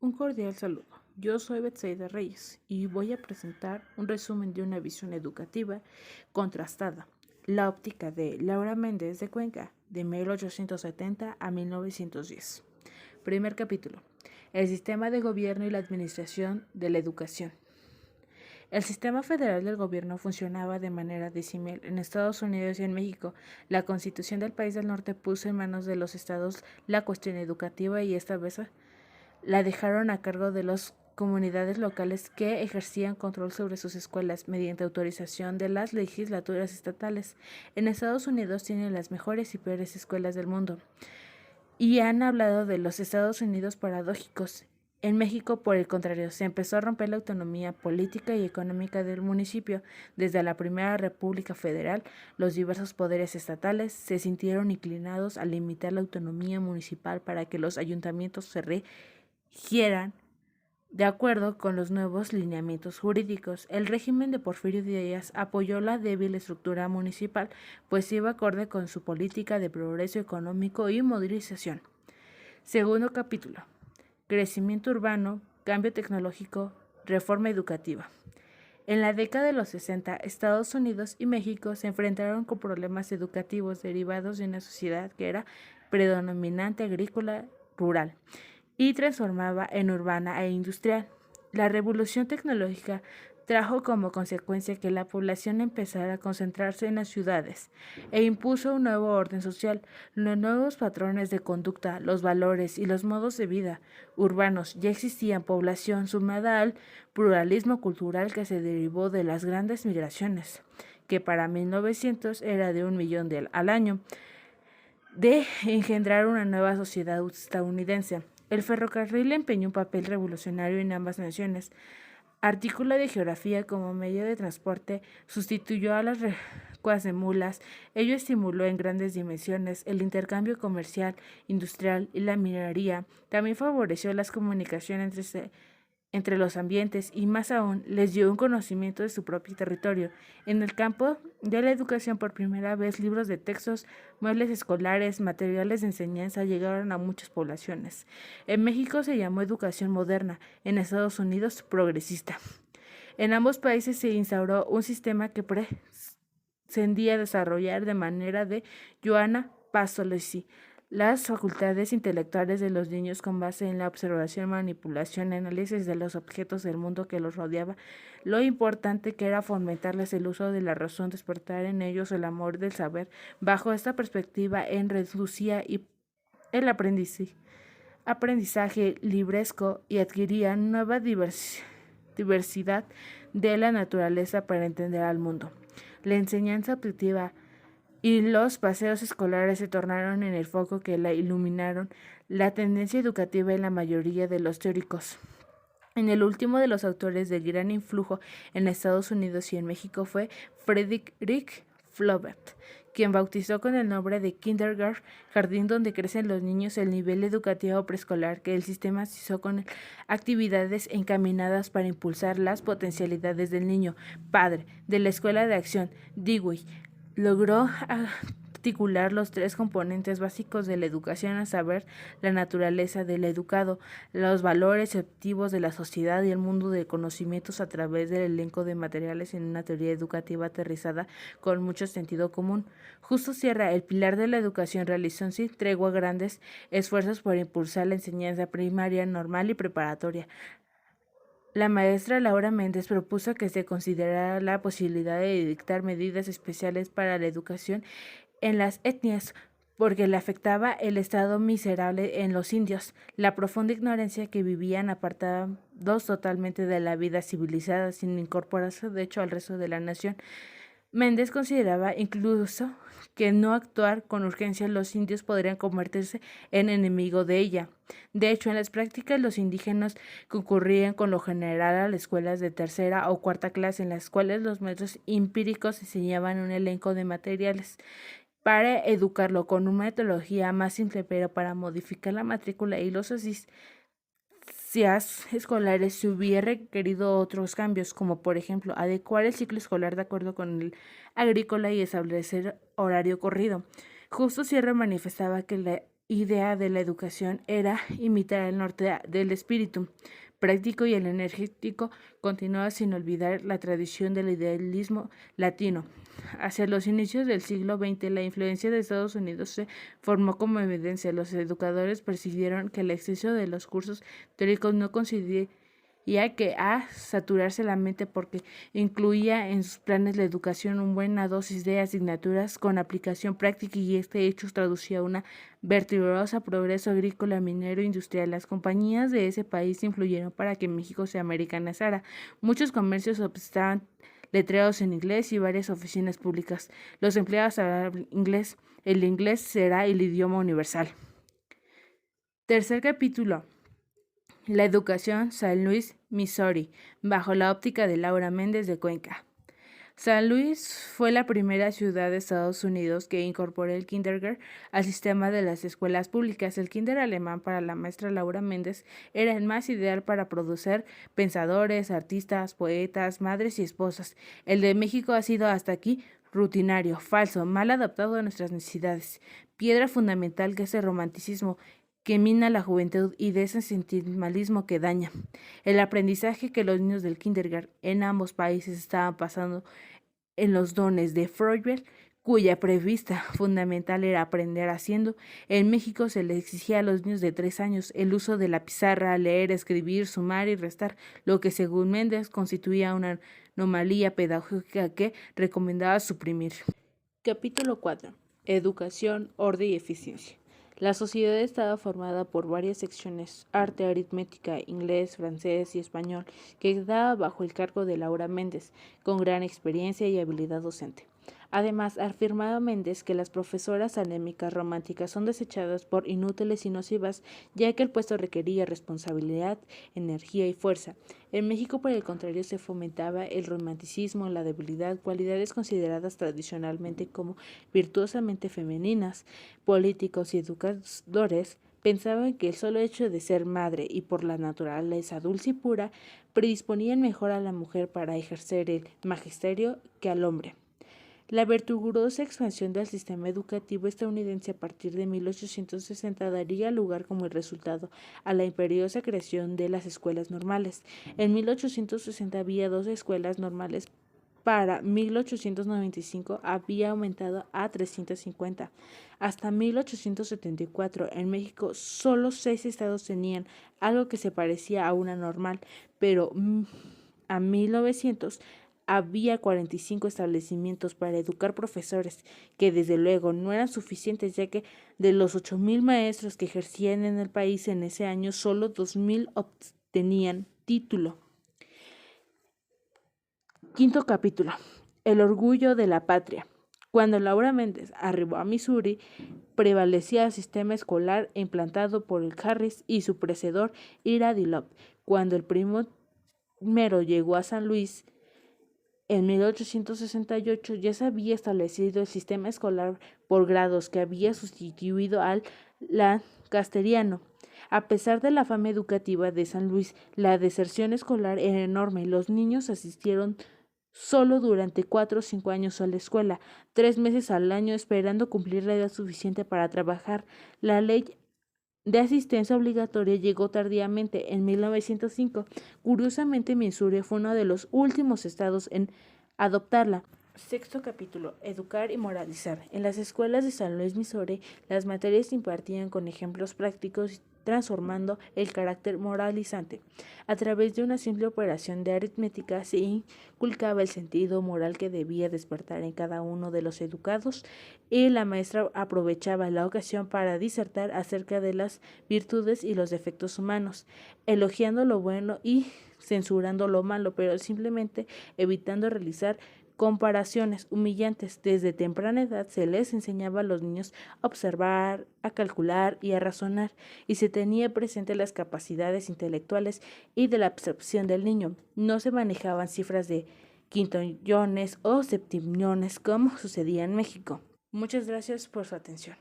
Un cordial saludo. Yo soy Betsaida Reyes y voy a presentar un resumen de una visión educativa contrastada, la óptica de Laura Méndez de Cuenca, de 1870 a 1910. Primer capítulo. El sistema de gobierno y la administración de la educación. El sistema federal del gobierno funcionaba de manera disímil en Estados Unidos y en México. La Constitución del país del norte puso en manos de los estados la cuestión educativa y esta vez la dejaron a cargo de las comunidades locales que ejercían control sobre sus escuelas mediante autorización de las legislaturas estatales. En Estados Unidos tienen las mejores y peores escuelas del mundo y han hablado de los Estados Unidos paradójicos. En México, por el contrario, se empezó a romper la autonomía política y económica del municipio. Desde la Primera República Federal, los diversos poderes estatales se sintieron inclinados a limitar la autonomía municipal para que los ayuntamientos se regieran de acuerdo con los nuevos lineamientos jurídicos. El régimen de Porfirio Díaz apoyó la débil estructura municipal, pues iba acorde con su política de progreso económico y modernización. Segundo capítulo. Crecimiento urbano, cambio tecnológico, reforma educativa. En la década de los 60, Estados Unidos y México se enfrentaron con problemas educativos derivados de una sociedad que era predominante agrícola rural y transformaba en urbana e industrial. La revolución tecnológica trajo como consecuencia que la población empezara a concentrarse en las ciudades e impuso un nuevo orden social. Los nuevos patrones de conducta, los valores y los modos de vida urbanos ya existían, población sumada al pluralismo cultural que se derivó de las grandes migraciones, que para 1900 era de 1 millón al año, de engendrar una nueva sociedad estadounidense. El ferrocarril empeñó un papel revolucionario en ambas naciones. Artículo de geografía como medio de transporte, sustituyó a las recuas de mulas. Ello estimuló en grandes dimensiones el intercambio comercial, industrial y la minería. También favoreció las comunicaciones entre los ambientes y más aún les dio un conocimiento de su propio territorio. En el campo de la educación, por primera vez, libros de textos, muebles escolares, materiales de enseñanza llegaron a muchas poblaciones. En México se llamó educación moderna, en Estados Unidos progresista. En ambos países se instauró un sistema que pretendía desarrollar de manera de Johanna Passolesi las facultades intelectuales de los niños con base en la observación, manipulación y análisis de los objetos del mundo que los rodeaba. Lo importante que era fomentarles el uso de la razón, despertar en ellos el amor del saber. Bajo esta perspectiva, reducía el aprendizaje libresco y adquirían nueva diversidad de la naturaleza para entender al mundo. La enseñanza objetiva y los paseos escolares se tornaron en el foco que la iluminaron la tendencia educativa en la mayoría de los teóricos. En el último de los autores de gran influjo en Estados Unidos y en México fue Frederick Flaubert, quien bautizó con el nombre de kindergarten, jardín donde crecen los niños, el nivel educativo preescolar que el sistema se hizo con actividades encaminadas para impulsar las potencialidades del niño. Padre de la Escuela de Acción, Dewey, logró articular los tres componentes básicos de la educación, a saber, la naturaleza del educado, los valores objetivos de la sociedad y el mundo de conocimientos a través del elenco de materiales en una teoría educativa aterrizada con mucho sentido común. Justo Sierra, el pilar de la educación, realizó sin tregua grandes esfuerzos por impulsar la enseñanza primaria, normal y preparatoria. La maestra Laura Méndez propuso que se considerara la posibilidad de dictar medidas especiales para la educación en las etnias, porque le afectaba el estado miserable en los indios, la profunda ignorancia que vivían apartados totalmente de la vida civilizada, sin incorporarse de hecho al resto de la nación. Méndez consideraba incluso que no actuar con urgencia los indios podrían convertirse en enemigo de ella. De hecho, en las prácticas los indígenas concurrían con lo general a las escuelas de tercera o cuarta clase, en las cuales los maestros empíricos enseñaban un elenco de materiales para educarlo con una metodología más simple, pero para modificar la matrícula y los escolares se hubiera requerido otros cambios, como por ejemplo adecuar el ciclo escolar de acuerdo con el agrícola y establecer horario corrido. Justo Sierra manifestaba que la idea de la educación era imitar el norte del espíritu práctico y el energético, continuaba sin olvidar la tradición del idealismo latino. Hacia los inicios del siglo XX, la influencia de Estados Unidos se formó como evidencia. Los educadores percibieron que el exceso de los cursos teóricos no coincidía que saturarse la mente porque incluía en sus planes la educación una buena dosis de asignaturas con aplicación práctica y este hecho traducía una vertiginosa progreso agrícola, minero, industrial. Las compañías de ese país influyeron para que México se americanizara. Muchos comercios estaban letreros en inglés y varias oficinas públicas. Los empleados hablaban inglés. El inglés será el idioma universal. Tercer capítulo. La educación, San Luis, Missouri, bajo la óptica de Laura Méndez de Cuenca. San Luis fue la primera ciudad de Estados Unidos que incorporó el kindergarten al sistema de las escuelas públicas. El kinder alemán para la maestra Laura Méndez era el más ideal para producir pensadores, artistas, poetas, madres y esposas. El de México ha sido hasta aquí rutinario, falso, mal adaptado a nuestras necesidades. Piedra fundamental que es el romanticismo que mina la juventud y de ese sentimentalismo que daña. El aprendizaje que los niños del kindergarten en ambos países estaban pasando en los dones de Freud, cuya prevista fundamental era aprender haciendo. En México se le exigía a los niños de 3 años el uso de la pizarra, leer, escribir, sumar y restar, lo que según Méndez constituía una anomalía pedagógica que recomendaba suprimir. Capítulo 4. Educación, orden y eficiencia. La sociedad estaba formada por varias secciones, arte, aritmética, inglés, francés y español, que quedaba bajo el cargo de Laura Méndez, con gran experiencia y habilidad docente. Además, afirmaba Méndez que las profesoras anémicas románticas son desechadas por inútiles y nocivas, ya que el puesto requería responsabilidad, energía y fuerza. En México, por el contrario, se fomentaba el romanticismo, la debilidad, cualidades consideradas tradicionalmente como virtuosamente femeninas. Políticos y educadores pensaban que el solo hecho de ser madre y por la naturaleza dulce y pura predisponían mejor a la mujer para ejercer el magisterio que al hombre. La vertiginosa expansión del sistema educativo estadounidense a partir de 1860 daría lugar como resultado a la imperiosa creación de las escuelas normales. En 1860 había 2 escuelas normales. Para 1895 había aumentado a 350. Hasta 1874 en México solo 6 estados tenían algo que se parecía a una normal, pero a 1900 había 45 establecimientos para educar profesores, que desde luego no eran suficientes, ya que de los 8,000 maestros que ejercían en el país en ese año, solo 2,000 obtenían título. Quinto capítulo. El orgullo de la patria. Cuando Laura Méndez arribó a Missouri, prevalecía el sistema escolar implantado por el Harris y su precedor Ira Dillop. Cuando el primero llegó a San Luis, en 1868 ya se había establecido el sistema escolar por grados que había sustituido al lancasteriano. A pesar de la fama educativa de San Luis, la deserción escolar era enorme. Los niños asistieron solo durante 4 o 5 años a la escuela, 3 meses al año, esperando cumplir la edad suficiente para trabajar. La ley de asistencia obligatoria llegó tardíamente, en 1905. Curiosamente, Missouri fue uno de los últimos estados en adoptarla. Sexto capítulo. Educar y moralizar. En las escuelas de San Luis, Missouri, las materias se impartían con ejemplos prácticos, transformando el carácter moralizante. A través de una simple operación de aritmética se inculcaba el sentido moral que debía despertar en cada uno de los educados, y la maestra aprovechaba la ocasión para disertar acerca de las virtudes y los defectos humanos, elogiando lo bueno y censurando lo malo, pero simplemente evitando realizar comparaciones humillantes. Desde temprana edad se les enseñaba a los niños a observar, a calcular y a razonar, y se tenía presente las capacidades intelectuales y de la absorción del niño. No se manejaban cifras de quintillones o septimillones como sucedía en México. Muchas gracias por su atención.